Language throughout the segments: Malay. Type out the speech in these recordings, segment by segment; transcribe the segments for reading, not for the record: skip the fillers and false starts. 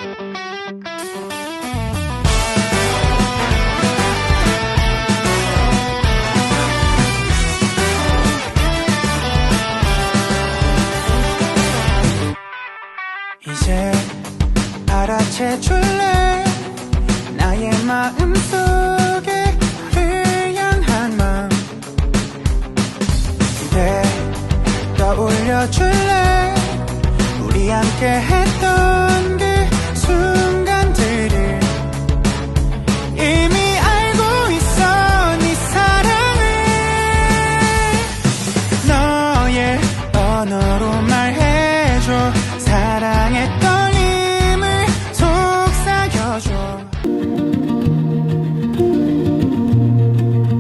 이제 알아채줄래 나의 마음속에 너를 향한 마음 그대 떠올려줄래 우리 함께 했던 그 순간들을 이미 알고 있어 네 사랑을 너의 언어로 말해줘 사랑의 떨림을 속삭여줘.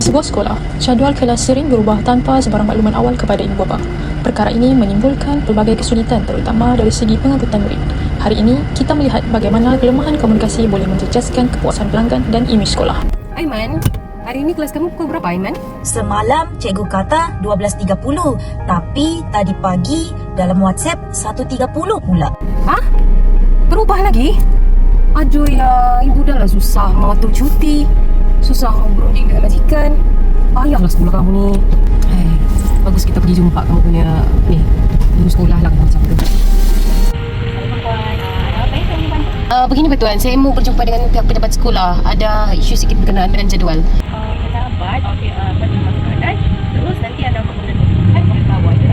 Sebuah sekolah, jadual kelas sering berubah tanpa sebarang makluman awal kepada ibu bapa. Perkara ini menimbulkan pelbagai kesulitan terutama dari segi pengangkutan murid. Hari ini, kita melihat bagaimana kelemahan komunikasi boleh menjejaskan kepuasan pelanggan dan imej sekolah. Aiman, hari ini kelas kamu pukul berapa, Aiman? Semalam cikgu kata 12.30, tapi tadi pagi dalam WhatsApp 1.30 pula. Hah? Berubah lagi? Aduh ya, ibu dah lah susah mau atur cuti. Susah mau berunding dengan majikan. Payahlah sekolah kamu ni. Bagus kita pergi jumpa kamu punya guru sekolah lah macam tu. Begini Tuan, saya mau berjumpa dengan pihak pejabat sekolah. Ada isu sikit berkenaan dengan jadual. Pejabat, penerima keadaan. Terus nanti ada kemudian boleh tahu aja.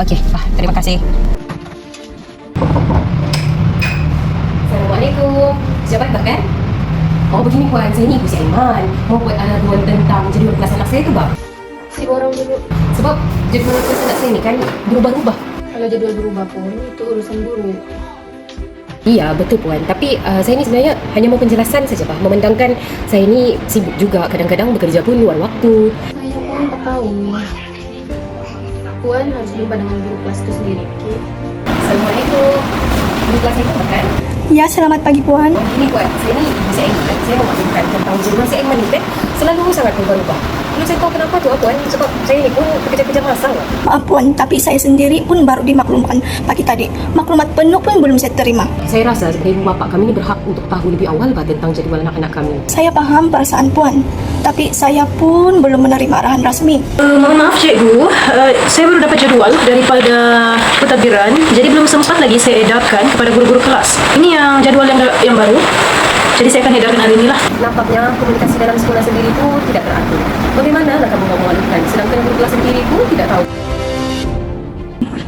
Okey, terima kasih. Assalamualaikum. Siapa kan? Oh begini Puan, saya ni Ibu si Aiman. Mau buat aduan tentang jadual kelas anak saya tu bang? Si orang dulu. Sebab jadual kelas anak saya ni kan berubah-ubah. Kalau jadual berubah pun, itu urusan guru. Iya betul Puan, tapi saya ni sebenarnya hanya mau penjelasan saja Pak. Memandangkan saya ni sibuk juga, kadang-kadang bekerja pun luar waktu. Saya pun tak tahu. Puan harus jumpa dengan guru kelas itu sendiri, okey? Assalamualaikum. Guru kelas saya tu kan? Ya, selamat pagi Puan. Ini Puan, saya ni Ibu si Aiman. Saya mau maklumkan tentang jadual si Aiman ni kan selalu sangat berubah-ubah. Belum saya tahu kenapa tu Puan, sebab saya ni pun kerja-kerja masang lah. Maaf Puan, tapi saya sendiri pun baru dimaklumkan pagi tadi. Maklumat penuh pun belum saya terima. Saya rasa sebagai ibu bapa kami ni berhak untuk tahu lebih awal tentang jadual anak-anak kami. Saya faham perasaan Puan, tapi saya pun belum menerima arahan rasmi. Mohon maaf cikgu, saya baru dapat jadual daripada pentadbiran, jadi belum sempat lagi saya edarkan kepada guru-guru kelas. Ini yang jadual yang baru, jadi saya akan edarkan hari inilah. Nampaknya komunikasi dalam sekolah sendiri itu tidak teratur. Bagaimana lah kamu mau mengalukan, sedangkan guru kelas sendiri pun tidak tahu.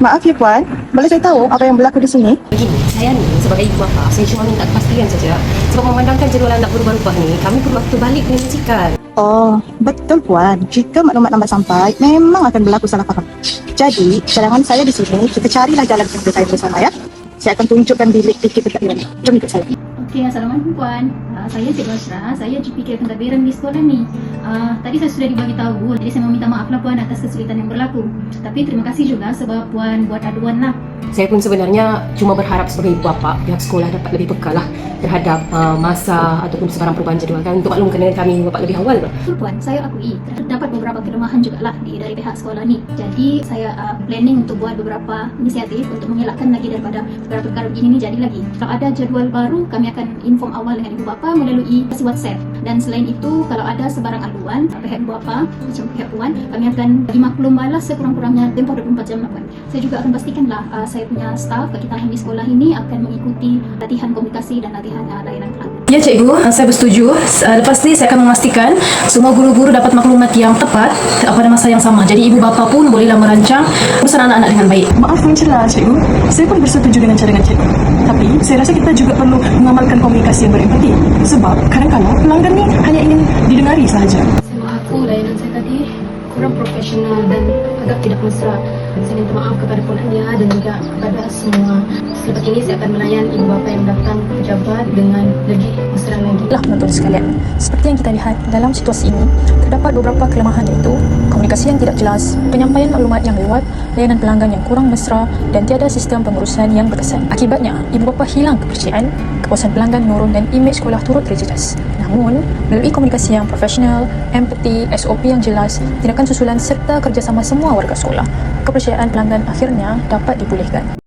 Maaf ya Puan, boleh saya tahu apa yang berlaku di sini? Begini, saya ni sebagai ibu bapa, saya cuma minta kepastian saja. Sebab memandangkan jadual anak berubah-ubah ni, kami perlu waktu balik dengan majikan. Oh, betul Puan. Jika maklumat lambat sampai, memang akan berlaku salah faham. Jadi, cadangan saya di sini, kita carilah jalan penyelesaian bersama ya. Saya akan tunjukkan bilik fikir pentadbiran. Jom ikut saya. Okey, Assalamualaikum Puan. Saya Cik Basra, saya GPK pentadbiran di sekolah ni. Tadi saya sudah dibagi tahu, jadi saya meminta maaf lah Puan atas kesulitan yang berlaku. Tapi terima kasih juga sebab Puan buat aduan lah. Saya pun sebenarnya cuma berharap sebagai ibu bapa pihak sekolah dapat lebih peka lah terhadap masa ataupun sebarang perubahan jadual kan untuk maklumkan dengan kami ibu bapa lebih awal. Betul Puan, saya akui terdapat beberapa kelemahan juga lah dari pihak sekolah ni. Jadi saya planning untuk buat beberapa inisiatif untuk mengelakkan lagi daripada perkara-perkara begini ni jadi lagi. Kalau ada jadual baru, kami akan inform awal dengan ibu bapa melalui WhatsApp. Dan selain itu, kalau ada sebarang aduan pihak ibu bapa macam pihak Puan, kami akan dimaklum balas sekurang-kurangnya tempoh 24 jam lah Puan. Saya juga akan pastikanlah saya punya staf kita di sekolah ini akan mengikuti latihan komunikasi dan latihan layanan pelanggan. Ya cikgu, saya bersetuju. Lepas ni saya akan memastikan semua guru-guru dapat maklumat yang tepat pada masa yang sama. Jadi ibu bapa pun bolehlah merancang urusan anak-anak dengan baik. Maaf mencela cikgu, saya pun bersetuju dengan cadangan cikgu. Tapi saya rasa kita juga perlu mengamalkan komunikasi yang berempati. Sebab kadang-kadang pelanggan ni hanya ingin didengari sahaja. Sama aku, layanan saya tadi kurang profesional dan agak tidak mesra. Saya minta maaf kepada Puan Ania dan juga kepada semua. Selepas ini saya akan melayan ibu bapa yang datang ke pejabat dengan lebih mesra lagi. Penonton sekalian, seperti yang kita lihat dalam situasi ini, terdapat beberapa kelemahan iaitu komunikasi yang tidak jelas, penyampaian maklumat yang lewat, layanan pelanggan yang kurang mesra dan tiada sistem pengurusan yang berkesan. Akibatnya, ibu bapa hilang kepercayaan, kepuasan pelanggan menurun dan imej sekolah turut terjejas. Namun, melalui komunikasi yang profesional, empati, SOP yang jelas, tindakan susulan serta kerjasama semua warga sekolah, kepercayaan pelanggan akhirnya dapat dipulihkan.